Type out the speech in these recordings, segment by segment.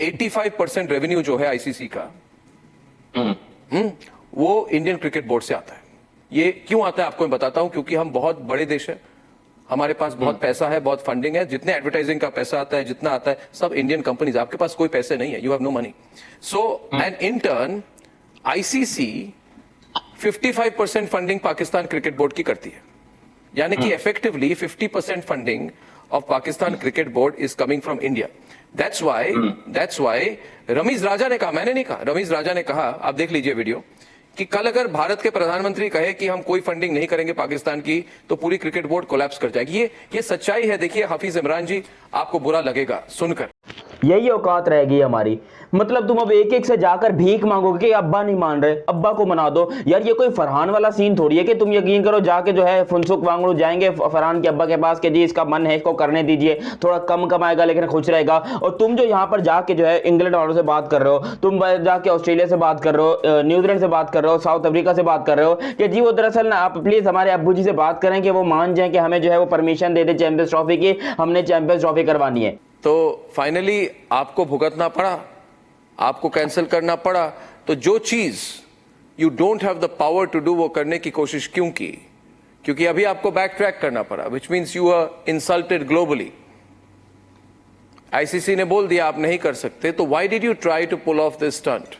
85% revenue जो है ICC का वो इंडियन क्रिकेट बोर्ड से आता है। ये क्यों आता है आपको मैं बताता हूं, क्योंकि हम बहुत बड़े देश है, हमारे पास बहुत पैसा है, बहुत फंडिंग है, जितने एडवर्टाइजिंग का पैसा आता है, जितना आता है सब इंडियन कंपनीज। आपके पास कोई पैसे नहीं है, you have no money. So and in turn ICC 55% funding Pakistan cricket board की करती है, यानी कि effectively 50% funding of Pakistan cricket board is coming from India. That's why Ramiz Raja ने कहा, मैंने नहीं कहा, रमीज राजा ने कहा, आप देख लीजिए वीडियो, कि कल अगर भारत के प्रधानमंत्री कहे कि हम कोई फंडिंग नहीं करेंगे पाकिस्तान की तो पूरी क्रिकेट बोर्ड कोलैप्स कर जाएगी। ये सच्चाई है। देखिए हाफिज इमरान जी, आपको बुरा लगेगा सुनकर। यही औकात रहेगी हमारी। मतलब तुम अब एक एक से जाकर भीख मांगोगे कि अब्बा नहीं मान रहे, अब्बा को मना दो। यार ये कोई फरहान वाला सीन थोड़ी है कि तुम यकीन करो जाके जो है फुनसुक वांगड़ू जाएंगे फरहान के अब्बा के पास कि जी इसका मन है इसको करने दीजिए, थोड़ा कम कमाएगा लेकिन खुश रहेगा। और तुम जो यहाँ पर जाके जो है इंग्लैंड वालों से बात कर रहे हो, तुम जाके ऑस्ट्रेलिया से बात कर रहे हो, न्यूजीलैंड से बात कर रहे हो, साउथ अफ्रीका से बात कर रहे हो कि जी वो दरअसल ना आप प्लीज हमारे अब्बू जी से बात करें कि वो मान जाए कि हमें जो है वो परमिशन दे दे चैंपियंस ट्रॉफी की, हमने चैंपियंस ट्रॉफी करवानी है। तो फाइनली आपको भुगतना पड़ा, आपको कैंसिल करना पड़ा। तो जो चीज you don't have the power to do वो करने की कोशिश क्यों की? क्योंकि अभी आपको बैक ट्रैक करना पड़ा, which means you are insulted globally. ICC ने बोल दिया आप नहीं कर सकते, तो why did you try to pull off this stunt?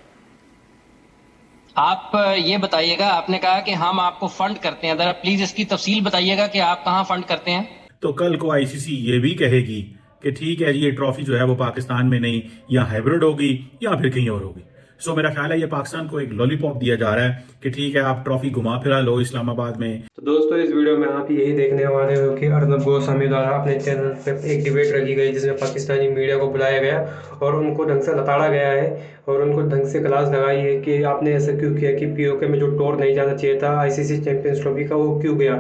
आप ये बताइएगा, आपने कहा कि हम आपको फंड करते हैं, जरा प्लीज इसकी तफसील बताइएगा कि आप कहां फंड करते हैं। तो कल को आईसीसी ये भी कहेगी कि ठीक है जी ये ट्रॉफी जो है वो पाकिस्तान में नहीं, या हाइब्रिड होगी या फिर कहीं और होगी। सो मेरा ख्याल है ये पाकिस्तान को एक लॉलीपॉप दिया जा रहा है कि ठीक है आप ट्रॉफी घुमा फिरा लो इस्लामाबाद में। तो दोस्तों इस वीडियो में आप यही देखने वाले हो कि अर्नब गोस्वामी द्वारा अपने चैनल पर एक डिबेट रखी गई जिसमें पाकिस्तानी मीडिया को बुलाया गया और उनको ढंग से लताड़ा गया है और उनको ढंग से क्लास लगाई है कि आपने ऐसा क्यों किया कि पीओके में जो टूर नहीं जाना चाहिए था आईसीसी चैंपियंस ट्रॉफी का, वो क्यों गया,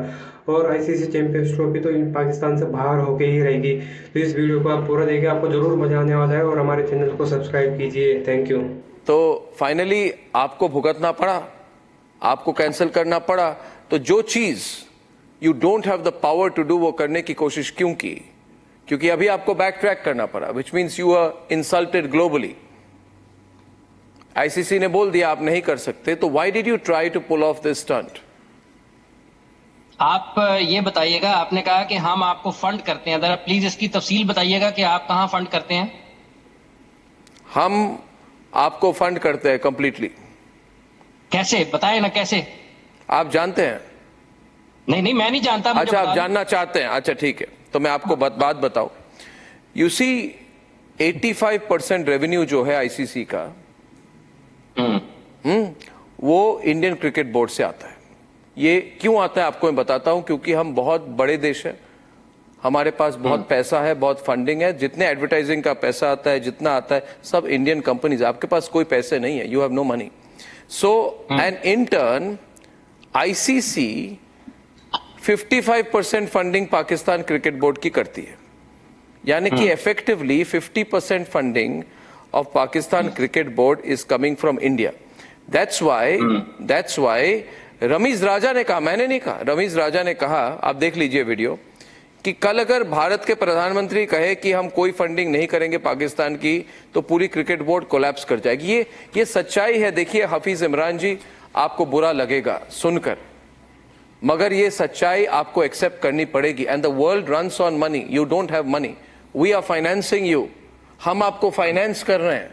और आईसीसी चैंपियंस ट्रॉफी तो पाकिस्तान से बाहर होके ही रहेगी। तो इस वीडियो को आप पूरा देखिए, आपको जरूर मजा आने वाला है और हमारे चैनल को सब्सक्राइब कीजिए। Thank you. तो फाइनली आपको भुगतना पड़ा, आपको कैंसिल करना पड़ा। तो जो चीज you don't have the power to do वो करने की कोशिश क्यों की? क्योंकि अभी आपको बैक ट्रैक करना पड़ा, which means you are insulted globally. ICC ने बोल दिया आप नहीं कर सकते, तो why did you try to pull off this stunt? आप ये बताइएगा, आपने कहा कि हम आपको फंड करते हैं, जरा प्लीज इसकी तफसील बताइएगा कि आप कहां फंड करते हैं। हम आपको फंड करते हैं कंप्लीटली। कैसे बताए ना, कैसे? आप जानते हैं? नहीं मैं नहीं जानता। अच्छा आप जानना चाहते हैं, अच्छा ठीक है, तो मैं आपको बात बताऊं। यू सी 85% रेवेन्यू जो है आईसीसी का वो इंडियन क्रिकेट बोर्ड से आता है। ये क्यों आता है आपको मैं बताता हूं, क्योंकि हम बहुत बड़े देश है, हमारे पास बहुत पैसा है, बहुत फंडिंग है, जितने एडवर्टाइजिंग का पैसा आता है, जितना आता है सब इंडियन कंपनीज। आपके पास कोई पैसे नहीं है, you have no money. So and in turn ICC 55% funding Pakistan cricket board की करती है, यानी कि effectively 50% funding of Pakistan cricket board is coming from India. That's why Ramiz Raja ने कहा, मैंने नहीं कहा, रमीज राजा ने कहा, आप देख लीजिए वीडियो, कि कल अगर भारत के प्रधानमंत्री कहे कि हम कोई फंडिंग नहीं करेंगे पाकिस्तान की तो पूरी क्रिकेट बोर्ड कोलैप्स कर जाएगी। ये सच्चाई है। देखिए हाफिज इमरान जी, आपको बुरा लगेगा सुनकर, मगर ये सच्चाई आपको एक्सेप्ट करनी पड़ेगी। And the world runs on money, you don't have money, we are financing you. हम आपको फाइनेंस कर रहे हैं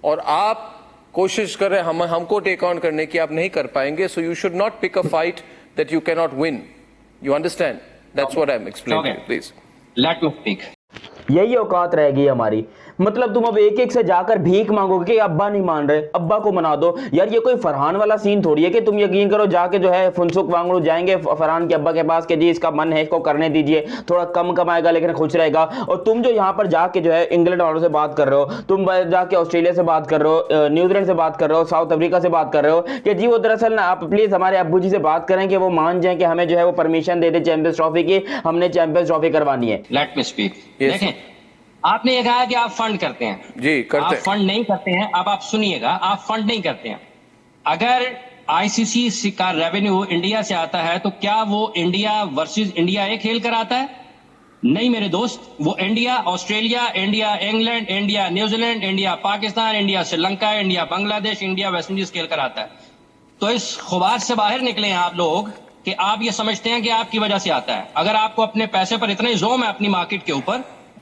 और आप कोशिश कर रहे हैं हमको टेक ऑन करने की, आप नहीं कर पाएंगे। So you should not pick a fight that you can not win. You understand? That's what I'm explaining. Please. Let me speak. यही औकात रहेगी हमारी। मतलब तुम अब एक एक से जाकर भीख मांगोगे कि अब्बा नहीं मान रहे, अब्बा को मना दो। यार ये कोई फरहान वाला सीन थोड़ी है कि तुम यकीन करो जाके जो है फुनसुक वांगड़ू जाएंगे फरहान के अब्बा के पास कि जी इसका मन है इसको करने दीजिए, थोड़ा कम कमाएगा लेकिन खुश रहेगा। और तुम जो यहाँ पर जाके जो है इंग्लैंड वालों से बात कर रहे हो, तुम जाके ऑस्ट्रेलिया से बात कर रहे हो, न्यूजीलैंड से बात कर रहे हो, साउथ अफ्रीका से बात कर रहे हो कि जी वो दरअसल ना आप प्लीज हमारे अब्बू जी से बात करें कि वो मान जाए कि हमें जो है वो परमिशन दे दे चैंपियंस ट्रॉफी की, हमने चैंपियंस ट्रॉफी करवानी है। Let me speak. देखें, आपने ये कहा कि आप फंड करते हैं। जी करते आप हैं। फंड नहीं करते हैं। अब आप सुनिएगा, आप फंड नहीं करते हैं। अगर आईसीसी का रेवेन्यू इंडिया से आता है तो क्या वो इंडिया वर्सेस इंडिया एक खेल कर आता है? नहीं मेरे दोस्त, वो India, Australia, India, England, India, New Zealand, India, Pakistan, India, Sri Lanka, India, Bangladesh, India, West Indies खेल कर आता है। तो इस खुबार से बाहर निकले हैं आप लोग कि आप ये समझते हैं कि आपकी वजह से आता है। अगर आपको अपने पैसे पर इतना ही जोम है अपनी मार्केट के ऊपर,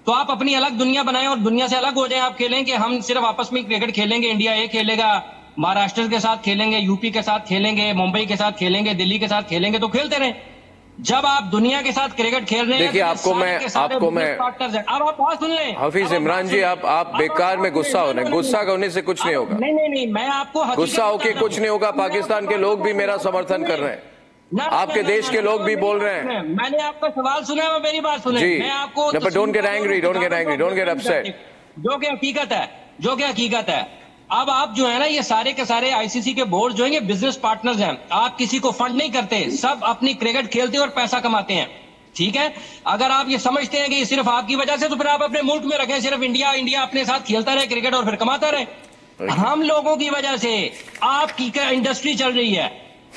तो आप अपनी अलग दुनिया बनाएं और दुनिया से अलग हो जाएं। आप खेलें कि हम सिर्फ आपस में क्रिकेट खेलेंगे, इंडिया ए खेलेगा, महाराष्ट्र के साथ खेलेंगे, यूपी के साथ खेलेंगे, मुंबई के साथ खेलेंगे, दिल्ली के साथ खेलेंगे, तो खेलते रहें। जब आप दुनिया के साथ क्रिकेट खेल रहे हैं, देखिए, तो आपको मैं पार्टनर्स हैं। अब आप बात सुन लें हाफिज इमरान जी, आप बेकार में गुस्सा हो रहे हैं। गुस्सा होने से कुछ नहीं होगा। नहीं, मैं आपको गुस्सा होके कुछ नहीं होगा। पाकिस्तान के लोग भी मेरा समर्थन कर रहे हैं, आपके देश के लोग भी बोल रहे हैं। मैंने आपका सवाल सुना है, मेरी बात सुने। जी, मैं आपको don't get angry, don't get upset. जो कि हकीकत है। अब आप जो है ना, ये सारे के सारे आईसीसी के बोर्ड जो है, ये बिजनेस पार्टनर्स हैं। आप किसी को फंड नहीं करते, सब अपनी क्रिकेट खेलते हैं और पैसा कमाते हैं, ठीक है। अगर आप ये समझते हैं कि ये सिर्फ आपकी वजह से, तो फिर आप अपने मुल्क में रखें, सिर्फ इंडिया अपने साथ खेलता रहे क्रिकेट और फिर कमाता रहे। हम लोगों की वजह से आपकी इंडस्ट्री चल रही है।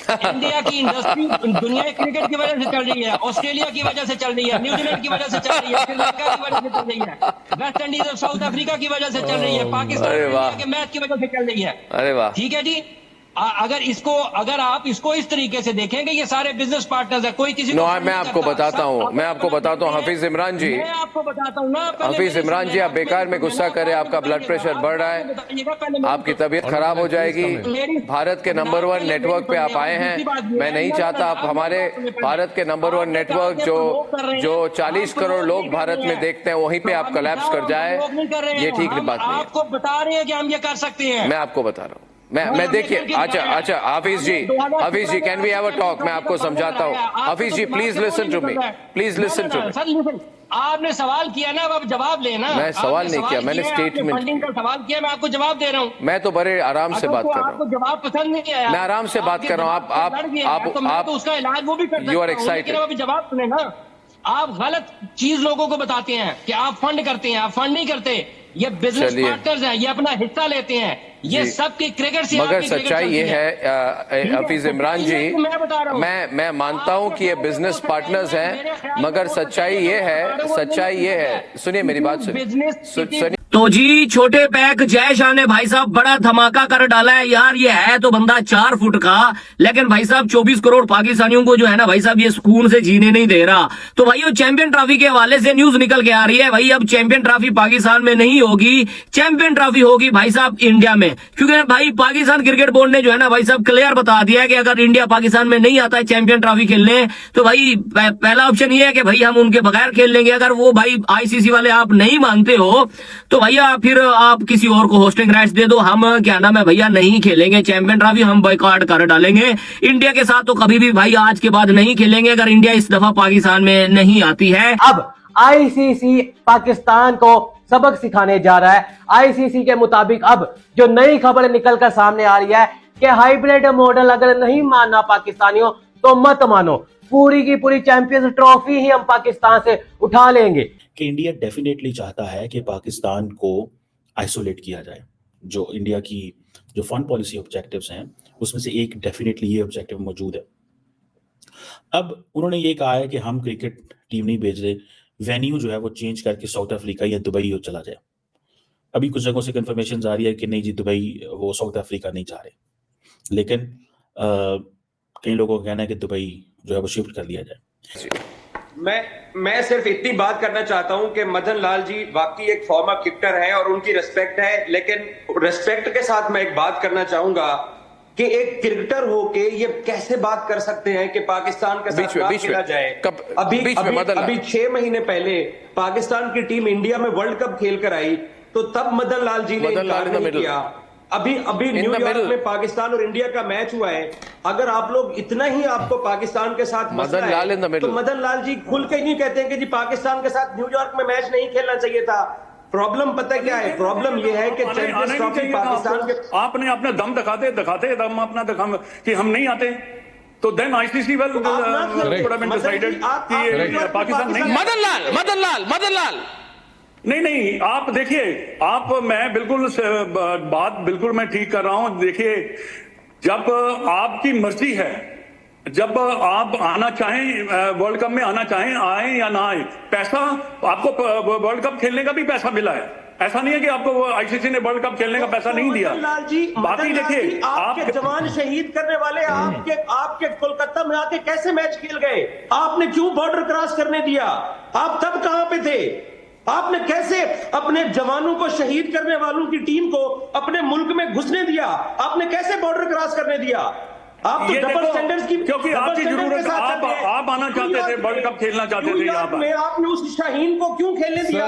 इंडिया की इंडस्ट्री दुनिया क्रिकेट की वजह से चल रही है, ऑस्ट्रेलिया की वजह से चल रही है, न्यूजीलैंड की वजह से चल रही है, श्रीलंका की वजह से चल रही है, वेस्ट इंडीज और साउथ अफ्रीका की वजह से चल रही है, पाकिस्तान के मैच की वजह से चल रही है। अरे वाह, ठीक है जी। अगर आप इसको इस तरीके से देखेंगे, ये सारे बिजनेस पार्टनर्स है, कोई किसी को मैं आपको बताता हूँ हाफिज इमरान जी, मैं आपको बताता हूँ ना। हाफिज इमरान जी, आप बेकार में गुस्सा करें। आपका ब्लड प्रेशर बढ़ रहा है, आपकी तबीयत खराब हो जाएगी। भारत के नंबर 1 नेटवर्क पे आप आए हैं। मैं नहीं चाहता आप हमारे भारत के नंबर 1 नेटवर्क जो 40 करोड़ लोग भारत में देखते हैं, वहीं पे आप कोलैप्स कर जाए, ये ठीक बात नहीं है। आपको बता रहे हैं कि हम ये कर सकते हैं। मैं आपको बता रहा हूँ। मैं देखिए, अच्छा Hafeez ji, can we have a talk? मैं आपको समझाता हूँ। Hafeez ji, please listen to me, please listen to me. आपने सवाल किया ना, अब आप जवाब लेना। मैं सवाल नहीं किया, मैंने स्टेटमेंट फंडिंग का सवाल किया, मैं आपको जवाब दे रहा हूँ। मैं तो बड़े आराम से बात कर रहा हूँ। आपको जवाब पसंद नहीं आया, मैं आराम से बात कर रहा हूँ। आप उसका इलाज वो भी कर सकते हैं। You are excited. अभी जवाब सुने ना। आप गलत चीज लोगों को बताते हैं कि आप फंड करते हैं, आप फंड नहीं करते। ये बिजनेस पार्टनर्स हैं, ये अपना हिस्सा लेते हैं, ये सबकी क्रिकेट से। मगर सच्चाई ये है हाफिज इमरान जी, मैं मानता हूं कि ये बिजनेस पार्टनर्स हैं, मगर सच्चाई ये है, सुनिए मेरी बात सुनिए। तो जी, छोटे पैक जय शाह ने भाई साहब बड़ा धमाका कर डाला है यार। ये है तो बंदा 4 फुट का, लेकिन भाई साहब 24 करोड़ पाकिस्तानियों को जो है ना भाई साहब, ये सुकून से जीने नहीं दे रहा। तो भाई वो चैंपियन ट्रॉफी के हवाले से न्यूज निकल के आ रही है भाई, अब चैंपियन ट्रॉफी पाकिस्तान में नहीं होगी, चैंपियन ट्रॉफी होगी भाई साहब इंडिया में। क्योंकि भाई पाकिस्तान क्रिकेट बोर्ड ने जो है ना भाई साहब क्लियर बता दिया है कि अगर इंडिया पाकिस्तान में नहीं आता है चैंपियन ट्रॉफी खेलने, तो भाई पहला ऑप्शन ये है कि भाई हम उनके बगैर खेल लेंगे। अगर वो भाई आईसीसी वाले आप नहीं मानते हो, तो भैया फिर आप किसी और को होस्टिंग राइट्स दे दो। हम क्या नाम है भैया, नहीं खेलेंगे चैंपियन ट्रॉफी, हम बॉयकॉट कर डालेंगे। इंडिया के साथ तो कभी भी भाई आज के बाद नहीं खेलेंगे, अगर इंडिया इस दफा पाकिस्तान में नहीं आती है। अब आईसीसी पाकिस्तान को सबक सिखाने जा रहा है। आईसीसी के मुताबिक अब जो नई खबर निकलकर सामने आ रही है कि हाइब्रिड मॉडल अगर नहीं मानना पाकिस्तानियों, तो मत मानो, पूरी की पूरी चैंपियंस ट्रॉफी ही हम पाकिस्तान से उठा लेंगे। कि इंडिया डेफिनेटली चाहता है कि पाकिस्तान को आइसोलेट किया जाए। जो इंडिया की जो फॉरेन पॉलिसी ऑब्जेक्टिव्स हैं, उसमें से एक डेफिनेटली ये ऑब्जेक्टिव मौजूद है। अब उन्होंने ये कहा है कि हम क्रिकेट टीम नहीं भेज रहे, वेन्यू जो है वो चेंज करके साउथ अफ्रीका या दुबई चला जाए। अभी कुछ जगहों से कंफर्मेशन आ रही है कि नहीं जी, दुबई वो साउथ अफ्रीका नहीं चाह रहे, लेकिन कई लोगों का कहना है कि दुबई जो है वो शिफ्ट कर लिया जाए। मैं सिर्फ इतनी बात करना चाहता हूं कि मदन लाल जी वाकई एक फॉर्मर क्रिकेटर है और उनकी रिस्पेक्ट है, लेकिन रिस्पेक्ट के साथ मैं एक बात करना चाहूंगा कि एक क्रिकेटर होके ये कैसे बात कर सकते हैं कि पाकिस्तान के साथ ना खेला जाए। अभी 6 महीने पहले पाकिस्तान की टीम इंडिया में वर्ल्ड कप खेल कर आई, तो तब मदन लाल जी ने इनकार नहीं किया। अभी न्यूयॉर्क में पाकिस्तान और इंडिया का मैच हुआ है। अगर आप लोग इतना ही आपको पाकिस्तान के साथ मसला है, तो मदन लाल जी खुल के नहीं कहते हैं कि जी पाकिस्तान के साथ न्यूयॉर्क में मैच नहीं खेलना चाहिए था। प्रॉब्लम पता क्या है? प्रॉब्लम ये है कि चैंपियंस ट्रॉफी पाकिस्तान के आपने अपने दम दिखाते दम अपना दिखा कि हम नहीं आते, तो then ICC well tournament decided कि पाकिस्तान नहीं। मदन लाल नहीं, आप देखिए, मैं बिल्कुल बात बिल्कुल मैं ठीक कर रहा हूं। देखिए, जब आपकी मर्जी है जब आप आना चाहें, वर्ल्ड कप में आना चाहें, आए या ना आए, पैसा आपको वर्ल्ड कप खेलने का भी पैसा मिला है। ऐसा नहीं है कि आपको आईसीसी ने वर्ल्ड कप खेलने का पैसा नहीं दिया। लाल जी, बाकी देखिए, आपके जवान शहीद करने वाले आपके कोलकाता में आके कैसे मैच खेल गए? आपने क्यों बॉर्डर क्रॉस करने दिया? आप तब कहां पे थे? आपने कैसे अपने जवानों को, शहीद करने वालों की टीम को अपने मुल्क में घुसने दिया? आपने कैसे बॉर्डर क्रॉस करने दिया? आप तो डबल स्टैंडर्ड्स की, क्योंकि आपकी जरूरत, आप आना चाहते थे, वर्ल्ड कप खेलना चाहते थे यहाँ पर। आपने उस शाहीन को क्यों खेलने दिया?